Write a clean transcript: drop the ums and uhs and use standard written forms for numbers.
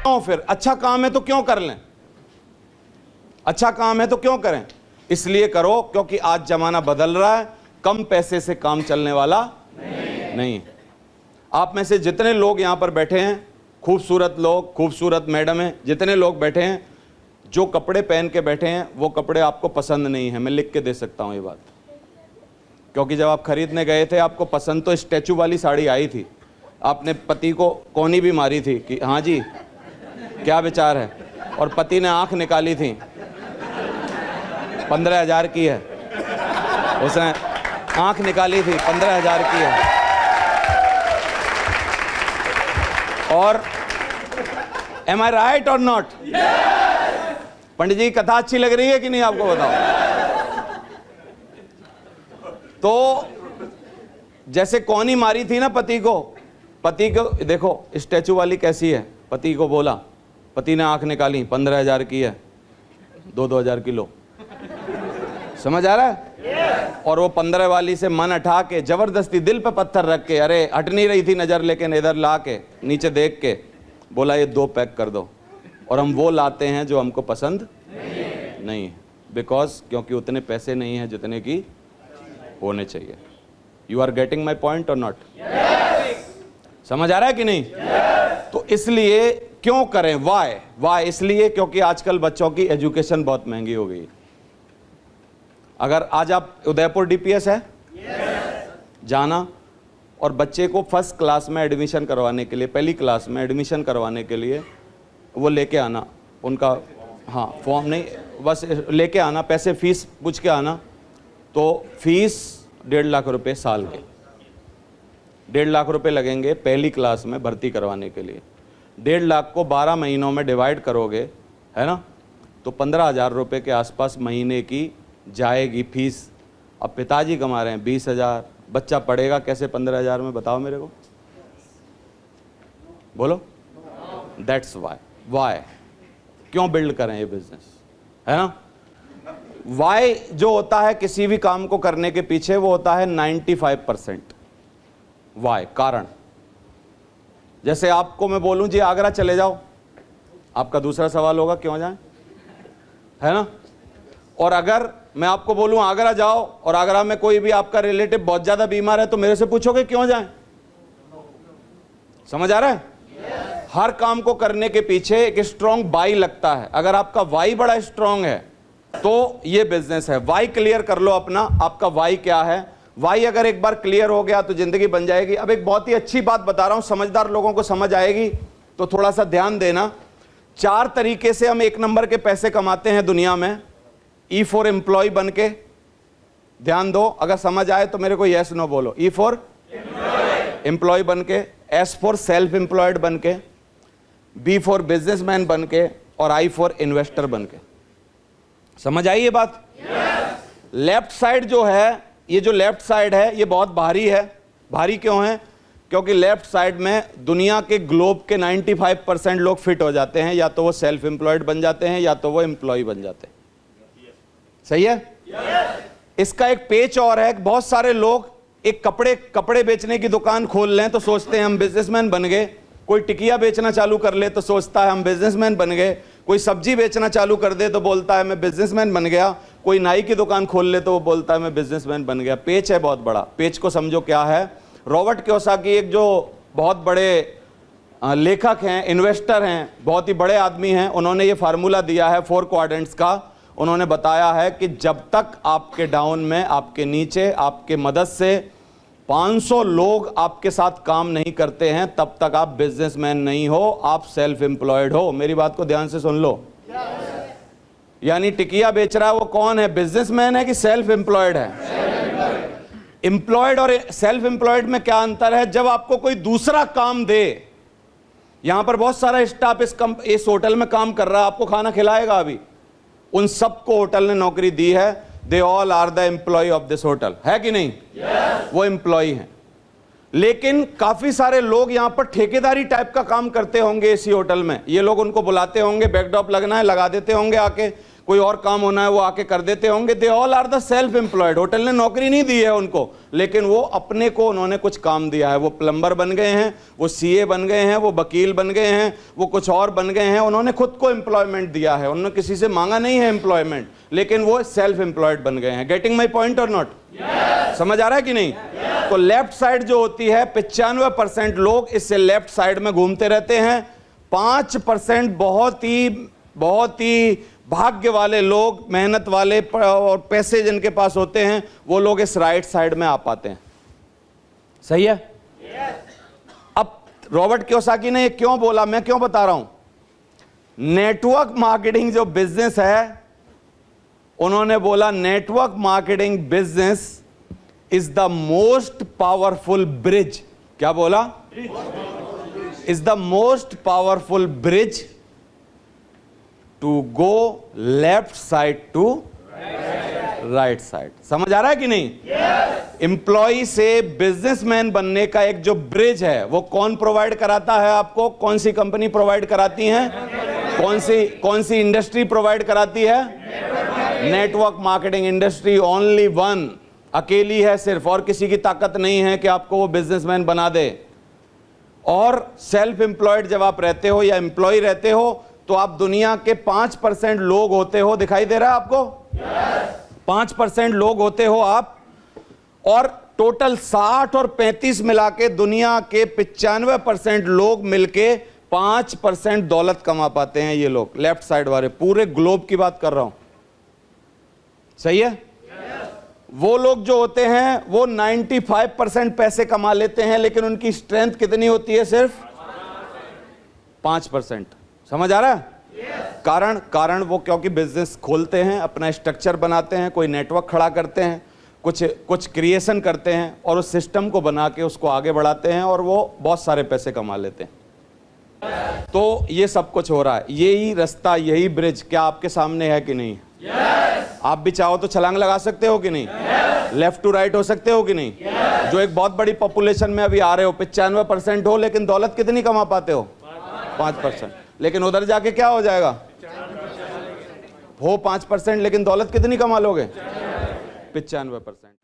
क्यों? फिर अच्छा काम है तो क्यों कर लें? अच्छा काम है तो क्यों करें? इसलिए करो क्योंकि आज जमाना बदल रहा है, कम पैसे से काम चलने वाला नहीं। आप में से जितने लोग यहां पर बैठे हैं, खूबसूरत लोग, खूबसूरत मैडम हैं, जितने लोग बैठे हैं, जो कपड़े पहन के बैठे हैं वो कपड़े आपको पसंद नहीं है। मैं लिख के दे सकता हूं ये बात, क्योंकि जब आप खरीदने गए थे आपको पसंद तो स्टैचू वाली साड़ी आई थी, आपने पति को कोनी भी मारी थी कि हाँ जी क्या विचार है, और पति ने आंख निकाली थी, 15,000 की है, उसने आंख निकाली थी, 15,000 की है। और एम आई राइट और नॉट? पंडित जी कथा अच्छी लग रही है कि नहीं आपको बताओ? तो जैसे कौनी मारी थी ना पति को देखो स्टैचू वाली कैसी है, पति को बोला, पति ने आंख निकाली, 15,000 की है, 2,000 किलो। समझ आ रहा है? और वो 15 वाली से मन उठा के जबरदस्ती दिल पे पत्थर रख के, अरे हट नहीं रही थी नजर, लेकिन इधर ला के नीचे देख के बोला ये 2 पैक कर दो। और हम वो लाते हैं जो हमको पसंद नहीं है, बिकॉज क्योंकि उतने पैसे नहीं हैं जितने की होने चाहिए। You are getting my point or not? समझ आ रहा है कि नहीं? तो इसलिए क्यों करें? वाई? इसलिए क्योंकि आजकल बच्चों की एजुकेशन बहुत महंगी हो गई। अगर आज आप उदयपुर डीपीएस है जाना और बच्चे को फर्स्ट क्लास में एडमिशन करवाने के लिए, पहली क्लास में एडमिशन करवाने के लिए वो लेके आना उनका, हाँ फॉर्म नहीं, बस लेके आना, पैसे फीस पूछ के आना। तो फीस 1.5 लाख रुपए साल के, 1.5 लाख रुपए लगेंगे पहली क्लास में भर्ती करवाने के लिए। 1.5 लाख को 12 महीनों में डिवाइड करोगे, है ना, तो 15,000 रुपये के आसपास महीने की जाएगी फीस। अब पिताजी कमा रहे हैं 20,000, बच्चा पढ़ेगा कैसे 15,000 में? बताओ मेरे को, बोलो। दैट्स वाई क्यों बिल्ड करें ये बिजनेस, है ना? वाई जो होता है किसी भी काम को करने के पीछे, वो होता है 95%। वाई कारण, जैसे आपको मैं बोलूं जी आगरा चले जाओ, आपका दूसरा सवाल होगा क्यों जाएं, है ना? और अगर मैं आपको बोलूं आगरा जाओ और आगरा में कोई भी आपका रिलेटिव बहुत ज्यादा बीमार है तो मेरे से पूछोगे क्यों जाएं? समझ आ रहा है? हर काम को करने के पीछे एक स्ट्रॉन्ग वाई लगता है। अगर आपका वाई बड़ा स्ट्रॉन्ग है तो ये बिजनेस है। वाई क्लियर कर लो अपना, आपका वाई क्या है। वाई अगर एक बार क्लियर हो गया तो जिंदगी बन जाएगी। अब एक बहुत ही अच्छी बात बता रहा हूं, समझदार लोगों को समझ आएगी, तो थोड़ा सा ध्यान देना। 4 तरीके से हम 1 नंबर के पैसे कमाते हैं दुनिया में। E फॉर एम्प्लॉय बन के, ध्यान दो, अगर समझ आए तो मेरे को यस नो बोलो। E फॉर एम्प्लॉय बन के, S फॉर सेल्फ एम्प्लॉयड बन के, B फॉर बिजनेसमैन बन के, और I फॉर इन्वेस्टर बन के। समझ आई ये बात? लेफ्ट साइड जो है, ये जो लेफ्ट साइड है ये बहुत भारी है। भारी क्यों है? क्योंकि लेफ्ट साइड में दुनिया के ग्लोब के 95% लोग फिट हो जाते हैं, या तो वो सेल्फ एम्प्लॉयड बन जाते हैं या तो वो एम्प्लॉय बन जाते हैं। सही है? इसका एक पेच और है, बहुत सारे लोग एक कपड़े बेचने की दुकान खोल लें तो सोचते हैं हम बिजनेसमैन बन गए। कोई टिकिया बेचना चालू कर ले तो सोचता है हम बिजनेसमैन बन गए। कोई सब्जी बेचना चालू कर दे तो बोलता है मैं बिजनेसमैन बन गया। कोई नाई की दुकान खोल ले तो वो बोलता है मैं बिजनेसमैन बन गया। पेच है बहुत बड़ा। पेच को समझो क्या है। रॉबर्ट कियोसाकी एक जो बहुत बड़े लेखक हैं, इन्वेस्टर हैं, बहुत ही बड़े आदमी हैं, उन्होंने ये फार्मूला दिया है 4 क्वाड्रेंट्स का। उन्होंने बताया है कि जब तक आपके डाउन में, आपके नीचे, आपके मदद से 500 लोग आपके साथ काम नहीं करते हैं, तब तक आप बिजनेसमैन नहीं हो, आप सेल्फ एम्प्लॉयड हो। मेरी बात को ध्यान से सुन लो। यानी टिकिया बेच रहा है वो कौन है? बिजनेसमैन है कि सेल्फ एम्प्लॉयड है? एम्प्लॉयड और सेल्फ एम्प्लॉयड में क्या अंतर है? जब आपको कोई दूसरा काम दे, यहां पर बहुत सारा स्टाफ इस होटल में काम कर रहा है, आपको खाना खिलाएगा अभी, उन सबको होटल ने नौकरी दी है। They all are the employ of this hotel, है कि नहीं? वो एम्प्लॉय हैं। लेकिन काफी सारे लोग यहां पर ठेकेदारी टाइप का काम करते होंगे इसी होटल में। ये लोग उनको बुलाते होंगे, बैकड्रॉप लगना है, लगा देते होंगे आके, कोई और काम होना है वो आके कर देते होंगे। They all are the self employed. Hotel ने नौकरी नहीं दी है उनको, लेकिन वो अपने को उन्होंने कुछ काम दिया है। वो प्लम्बर बन गए हैं, वो सीए बन गए हैं, वो वकील बन गए हैं, वो कुछ और बन गए हैं। उन्होंने खुद को एम्प्लॉयमेंट दिया है, उन्होंने किसी से मांगा नहीं है एम्प्लॉयमेंट, लेकिन वो सेल्फ एम्प्लॉयड बन गए हैं। Getting my point or not? समझ आ रहा है कि नहीं? तो लेफ्ट साइड जो होती है, 95% लोग इससे लेफ्ट साइड में घूमते रहते हैं। 5% बहुत ही भाग्य वाले लोग, मेहनत वाले और पैसे जिनके पास होते हैं, वो लोग इस राइट साइड में आ पाते हैं। सही है? अब रॉबर्ट कियोसाकी ने ये क्यों बोला, मैं क्यों बता रहा हूं? नेटवर्क मार्केटिंग जो बिजनेस है, उन्होंने बोला network marketing business is the most powerful bridge. क्या बोला? Is the most powerful bridge to go left side to right side. समझ आ रहा है कि नहीं? एम्प्लॉय से बिजनेसमैन बनने का एक जो ब्रिज है, वो कौन प्रोवाइड कराता है आपको? कौन सी कंपनी प्रोवाइड कराती है? कौन सी इंडस्ट्री प्रोवाइड कराती है? Network marketing industry only one, अकेली है सिर्फ, और किसी की ताकत नहीं है कि आपको वो बिजनेसमैन बना दे। और सेल्फ एम्प्लॉयड जब आप रहते हो या एम्प्लॉय रहते हो, तो आप दुनिया के 5% लोग होते हो। दिखाई दे रहा है आपको? 5% लोग होते हो आप, और टोटल 60 और 35 मिला के दुनिया के 95% लोग मिलके 5% दौलत कमा पाते हैं। ये लोग लेफ्ट साइड वाले, पूरे ग्लोब की बात कर रहा हूं। सही है? वो लोग जो होते हैं वो 95% पैसे कमा लेते हैं, लेकिन उनकी स्ट्रेंथ कितनी होती है? सिर्फ 5%। समझ आ रहा है? कारण वो क्योंकि बिजनेस खोलते हैं, अपना स्ट्रक्चर बनाते हैं, कोई नेटवर्क खड़ा करते हैं, कुछ क्रिएशन करते हैं, और उस सिस्टम को बना के उसको आगे बढ़ाते हैं, और वो बहुत सारे पैसे कमा लेते हैं। तो ये सब कुछ हो रहा है, यही रास्ता, यही ब्रिज क्या आपके सामने है कि नहीं? आप भी चाहो तो छलांग लगा सकते हो कि नहीं? लेफ्ट टू राइट हो सकते हो कि नहीं? जो एक बहुत बड़ी पॉपुलेशन में अभी आ रहे हो, 95% हो, लेकिन दौलत कितनी कमा पाते हो? 5%। लेकिन उधर जाके क्या हो जाएगा? हो 5%, लेकिन दौलत कितनी कमा लोगे? 95%।